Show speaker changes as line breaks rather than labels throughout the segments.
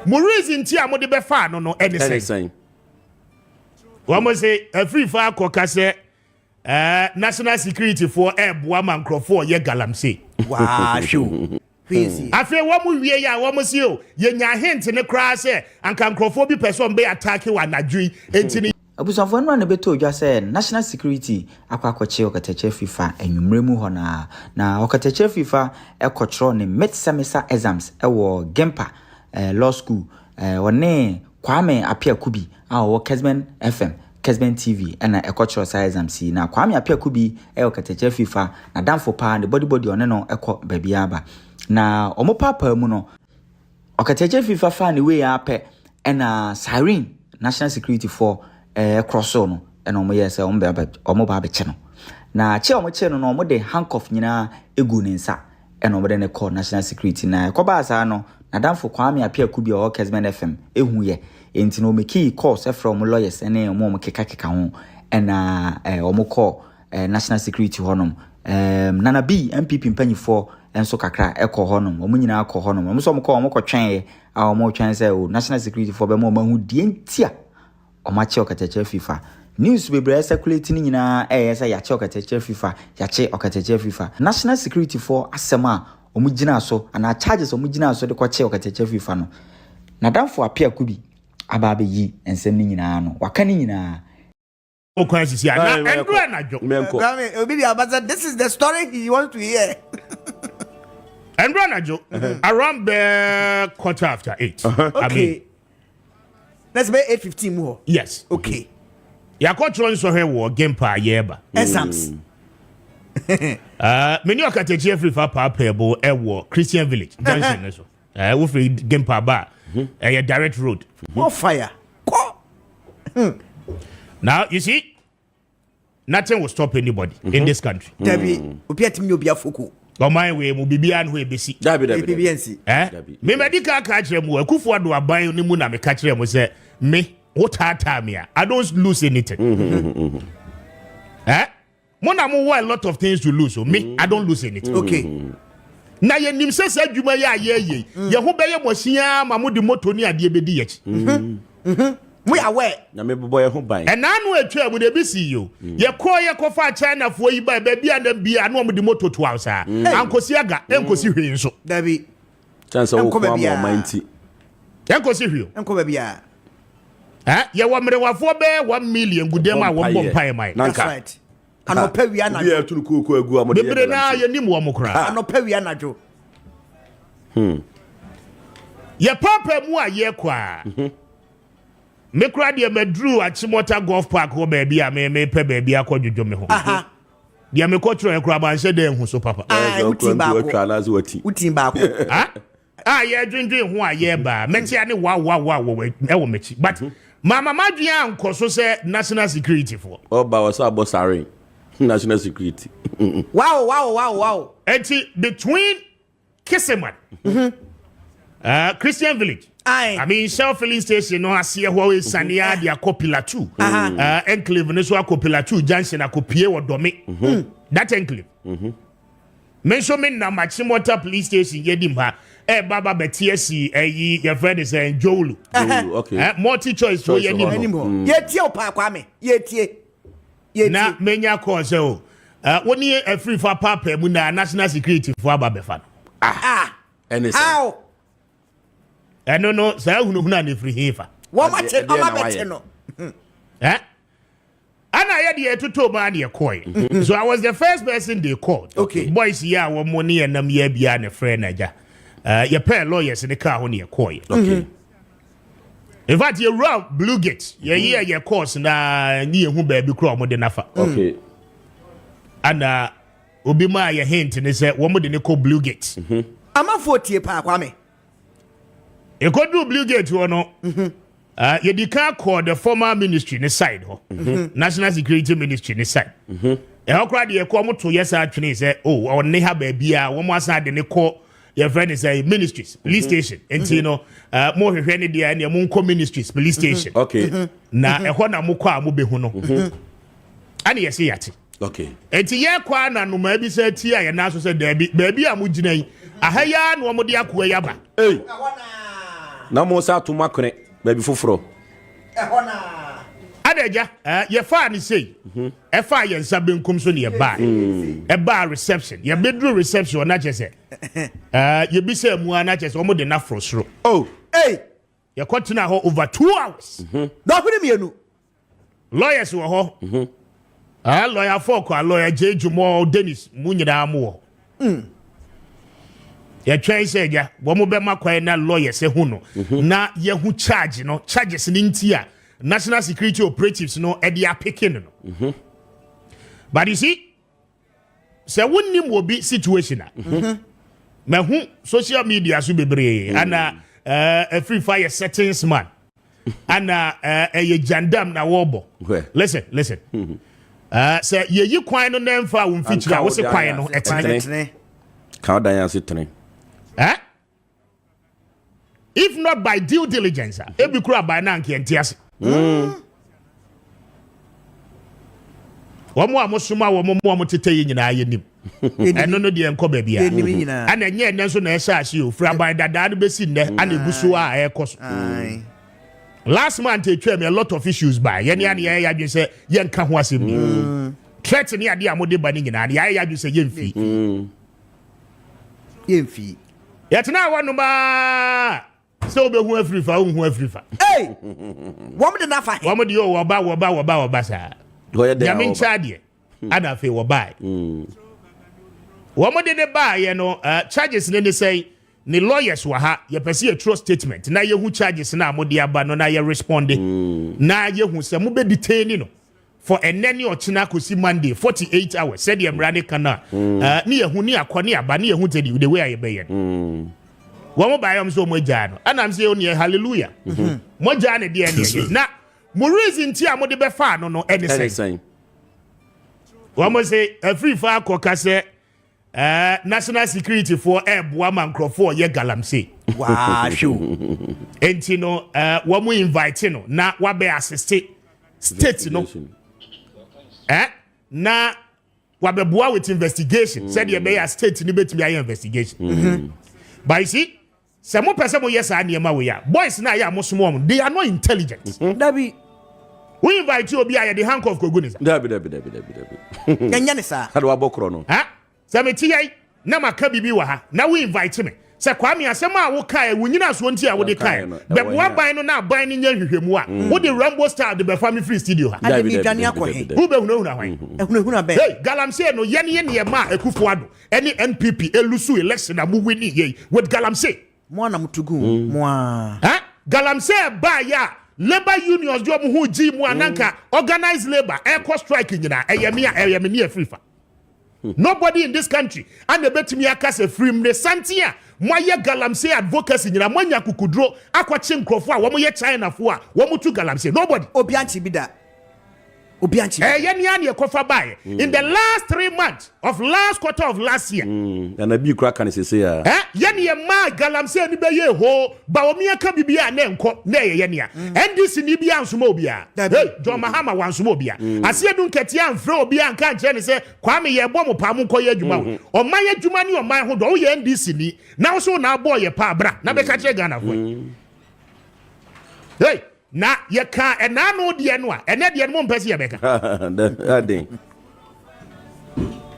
mo reason ti amode be fa no anything Wamo say Afrifa kokase national security for boa mankrofo ye galamse.
Wow, sure.
Afia wamu wie ya wamo si o ye nya hint ne kra se anka nkrofo bi person be attack wa nadwi entini
Abusafo no na beto odwa se national security akwakoche Okatakyie FIFA enwumremu ho na Okatakyie FIFA ekotro ne mid-semester exams ewo Bempah law school wone Kwame Apia Kubi wo TrendsGhTV na ekotro sa exams na Kwame Apia Kubi Okatakyie FIFA na damfo pa ne body one no ekọ babia aba na omo papa mu no Okatakyie FIFA fan we ape na siren national security for cross no and omo yes omo ba be che no na che omo che no omo de handcuff nyina egu ne nsa and omo de ne call national security na koba asa no na damfo Kwame Apia Kubi o GhanaCelebNews ehu ye enti no make calls from lawyers ene omo keka ho na omo call national security honom nana B NPP mpanyifo enso kakra ekọ honom omo nyina akọ honom omo so omo call omo kọ twen a omo twen say o national security for be mo mahu die ntia Omache Okatakyie FIFA news bebre circulate ni nyina say yache Okatakyie FIFA yache Okatakyie FIFA national security for asema omugina so ana charges omugina so de kwache Okatakyie FIFA no na damfo Apia Kubi aba be yi ensem ni nyina no waka ni nyina
okwansi na endro anajo
Grammy obi di abaza this is the story he wants to hear
endro anajo around the 8:15
okay let's be 8:15 more.
Yes.
Okay.
Ya control so here wo Bempah yeba.
Exams.
Many Okatakyie FIFA papa wo Christian Village junction so. Wo free Bempah ba. Direct road.
More fire.
Now you see nothing will stop anybody in this country.
Dabi obi atimi obi afoko.
O my way mo bibia no e besi.
Dabi.
Me medical ka kire mu akufo do aban ni mu na me ka kire mu say me what time here I don't lose anything. Mona mo a lot of things to lose so me I don't lose anything.
Okay.
Na ye nim se adwuma ya ye ho beye mosia ma mo di moto ni ade be di yachi.
We are where
na me boy ho ban
and anu atwa mu de be see you ye ko ye ko fa China fo yi ba bia na bia na mo di moto to awsa ankosi aga enkosi hwe nso
Dabi
chance wo ko am mind
enkosi hwe
enko ba bia
ye wo mrewafo be 1 million gudem a wo bom pai mai
that's right anopa wi anajo
bia tunu kuku agu amode
de bre na ye nim wo mokra
anopa wi anajo
ye papa mu a ye kwa me kra de medru achimota golf park ho ba bia me pe ba bia akwadwodwo me ho de me ko tro kra ba nse de hu so papa
utin ba ko
ye dwendwen ho a ye ba metia ne wa e wo mechi but mama madua ankoso se national security for
oba was abosare national security
wow
enti between Kiseman Christian Village I mean Shell filling station no asie ho Sania dia Kopila 2 enclave no so Kopila 2 junction akopie wo dome that enclave mention me na Machimota police station yedim ha baba betiesi yi your friend is Jolu
okay
multi choice for ye
anymore ye tie opa Kwame ye tie
na menya call say o woni Afrifa papa mu na national security for ababefa
how
no say hunu na free hefa
wo ma che amabete no
ana ye de etuto ma na call so I was the first person they called
okay
boys here wo money enam ye bia na friend naja your pair lawyers in the car when you call
okay
in fact you run Blue Gate your course na ni ehu ba bi kro mo de nafa
okay
and obi ma your hint ni say wo mo de ne call Blue Gate
amafo tie pa Kwame
e ko do Blue Gate wo no you di can call the former ministry ni side ho national security ministry ni side e ho kra de ko mo to yes atwene say oh on ne ha ba bia wo mo asa de ne call your friend is a ministries police station and you know more hwehwe dia na mo nko ministries police station
okay
na ehọ na mo kwa mo behu no ani yesi yate
okay
enti ye kwa na no ma bi sa ti aye na so se da bi a mo gina yi ahaya na mo de akoa yaba
na mo sa to makone ba bi foforo
Adeja, ye fa ni say. E fa ye nsa benkum so ne ye ba. E ba reception. Ye bedru reception na chese. Ye bi say mu na chese omo de na frosro.
Oh, hey.
Ye continue ho over 2 hours.
Na hwene mienu.
Lawyers wo ho. Lawyer for ko lawyer Jejumo Dennis munyida mo. Ye try say ja, wo mo be makwan na lawyers e hu no. Na ye hu charge no, charges ni ntia. National security operatives no they are picking no. But you see, say wonnim will be situation me hu social media so bebre and Afrifa ye settings man and a jandam na wobo. Listen say ye yi kwan no na mfa wo mfichira wo se kwan no etene
ka dan ya setene
if not by due diligence e bi kura by na nke entiase Womo amosuma womo tete nyina yenim eno no de enko ba bia ana nye ene so na ehyaase o fra ban dada no besi nne ana egusu a ekoso last month etwa me a lot of issues by ye ne ya yadwen se ye nka ho asem ni threat ne ade amode ba ni nyina ya yadwen se ye mfi yetna wonu ba so be hu Afrifa hu Afrifa
Hey, woman de nafa.
Woman de wo ba sa. Ya min chade. Ada fe wo bai. Woman de ne ba ye no charges ne say ni lawyers wa ha ye pese a trust statement na ye hu charges na amode aba no na ye responding. Na ye hu se mo be detain no for enany ochina kosi Monday 48 hours said the emrade kana ni ye hu ni akone aba ni ye hu tedi the way aye be ye. Womo ba yam so mo gya no anam say oni hallelujah mo gya ne de ene na mo reason ti a mo de be fa no anything womo say Afrifa akoka say national security for boa mankrofo ye galamsey
Wow, show.
enti no womo invite no na wa be assist state no na wa be boa with investigation said ye be state ni betimi aye investigation but you see some person mo yes aniema we ya boys na ya mosomom they are not intelligent
Dabi
we invite you obi aye the handcuff kogunisa
dabi
nyanya ne sa.
hado abokro no
sameti yai na maka bibi wa ha na we invite me se kwame asem a wo kai wunyina so nti a wo de kai be boa ban no na ban ni nya hwehwemu a wo de Rambo star de be family free studio ha
Ade mi dwane akɔhe.
who be hunu hwan
Ehunu abe.
hey galamsey no ye ma ekufo ado any NPP elusu election na mu wini ye with galamsey
Mo na mutugu mo
galamsey ba ya labor unions do mo hu ji mu ananka organized labor eco strike nyina eyeme ne Afrifa. Nobody in this country and the betimi akase free me santia moye galamsey advocacy nyina monya kukudro akwache nkrofo a wo mo ye China fo a wo mo tu galamsey nobody
Obi anchi bi da. Obi anchi.
In the last 3 months of last quarter of last year
and a big crack can say ya
ye ma galamsey ni be ye ho ba o mi aka bibia na enko na ye ne ya NDC ni bia nsoma obia hey John Mahama wansoma obia ase edu nkete amfre obia nka nche ne se kwame ye bo mo pa mo nko ye adwuma o man ye adwuma ni o man ho do o ye NDC ni na so na abo ye pa bra na be ka kire Ghana fo hey na ye ka enano de no a ene de no mo mpese ye beka
adin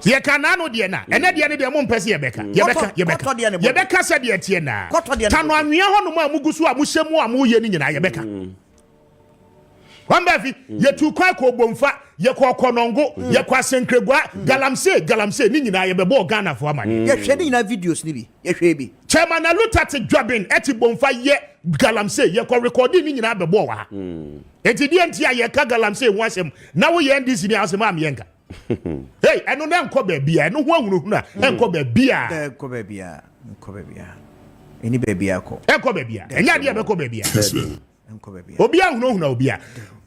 ye ka nano de na ene de ne de mo mpese ye beka ye beka se de tie na tano anwea ho no mo amugusu a mo hyemu a mo ye ni nyina ye beka wamba fi ye tu kwa ko bomfa ye ko konongo ye kwa senkregwa galamsey ni nyina ye bebo Ghana fo amane
Ye hwede nyina videos ni bi. Ye hwe bi.
chairman alutate dwabin eti bomfa ye galamsey ye ko recording ni nyina bebo wa enti die ntia ye ka galamsey ho asem na wo ye NDC ni asem am ye nka hey eno na enko ba bia eno ho ahunu na enko ba bia
Enko ba bia. Eni ba bia ko.
enko ba bia enya de be ko ba bia
Enko ba bia.
obi ahunu obi a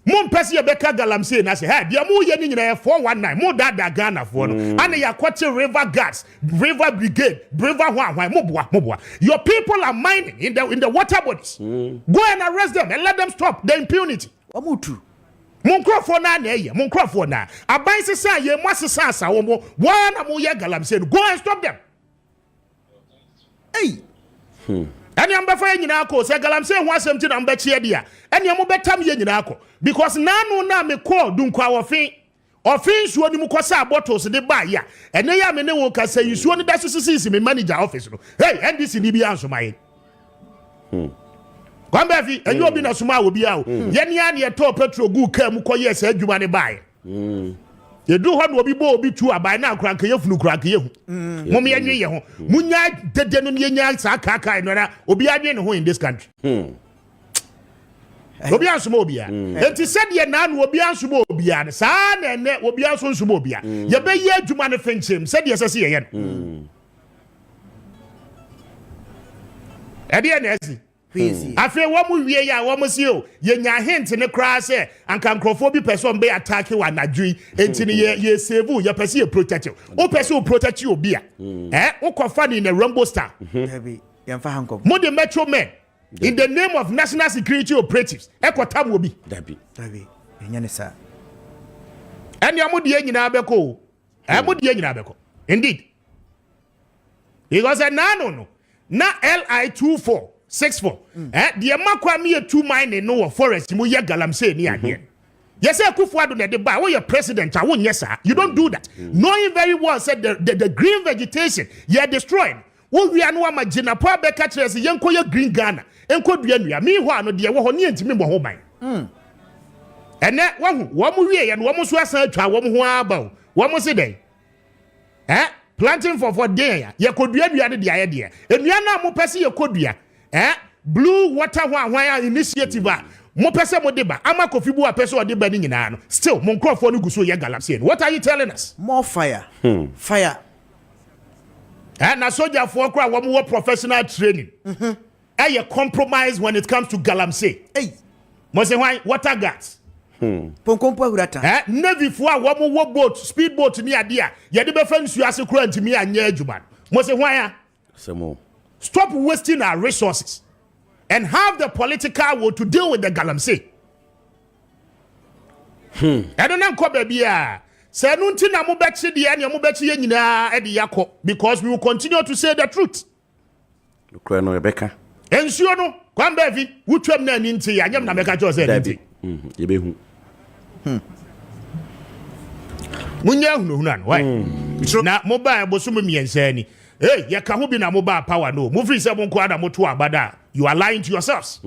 mo mpese ye beka galamsey na se ha dia mo ye ni nyina 419 mo dada Ghana fo no ane ya kwate river guards river brigade river hwan mo boa your people are mining in the water bodies go and arrest them and let them stop the impunity
Omutu.
Monkrofo na eye monkrofo na aban sesa ye mo asesa asa wo mo na mo ye galamsey go and stop them
Hey.
Any ambefa nyina ko se galamsey ho asem ti na mbechi dia ene mo betam ye nyina ko because nanu na me call dunkwa wofin ofin suo ni mu kosa bottles de ba ya ene ya me ne wo kasa yisuo ni da sisi me manager office no hey NDC ni bi ansoma ye kwamba fi enyo bi na soma obi a ye ne ya ne to petrol gu ka mu koye se adwuma ne ba ye ye do ho no obi bo obi tu abai na akranka ye funu kranka ye hu mom ye nwe ye ho munya dede no ye nya sa kaka no na obi adwe ne ho in this country obi ansoma obi a enti said ye na no obi ansoma obi a sa na ne obi ansoma obi a ye be ye adwuma ne fenchem said ye sese ye no edi enesi Afia wamu wie ya wamu si o ye nya hint ne kra se anka nkrofo bi person be attack wa nadwi enti ne ye save ye person ye protect o person protect you obi a o kofa ni na Rainbow Star
Heavy. Yamfa hankom.
mo the metro men in the name of national security operatives e kotam obi
Dabi.
Enya ne sa.
eni amudi nyina abeko amudi nyina abeko indeed because no na LI2464 the makwa me 2 mine no forest mu ye galamsey ni ade yes Akufo-Addo na de ba wo your president a wo nyesa you don't do that knowing very well said the green vegetation you are destroying wo wia no amagina po abeka kire yenko ye green Ghana enko dua nua me ho ano de wo ho ne ntimi mo ho man ene wo mu wie ye no wo mu so asan atwa wo mu ho aba wo mu se den planting for day ye kodua dua de aye de enua na mo pese ye kodua blue water hwan initiative a mo pese mo deba ama kofibu a pese o deba ni nyina no still mo nkrofo no guso ye galamsey. What are you telling us?
More fire. Fire.
Na soldier for kra wo mo professional training you compromise when it comes to galamsey.
Hey,
mo say why water guards
ponkompo hurata.
Navy for a wo mo boat speed boat ni ade a ye de be fa nsu ase kra ntimi anya adwuma. Mo say why
Samo.
stop wasting our resources and have the political will to deal with the galamsey. I don't know baby say no nti na mo bechi de ene mo bechi ye nyina e de yakọ because we will continue to say the truth.
Ukra no Rebecca.
Ensuo no kwamba vi wutwam na ni nti anyam na meka cho say nti.
Ye be hu.
Munya hunu an why? Na mobile bosom miensa ni. Hey, ya ka ho bi na mobile power no. Mo free say mo nko ada mo to abada. You are lying to yourselves.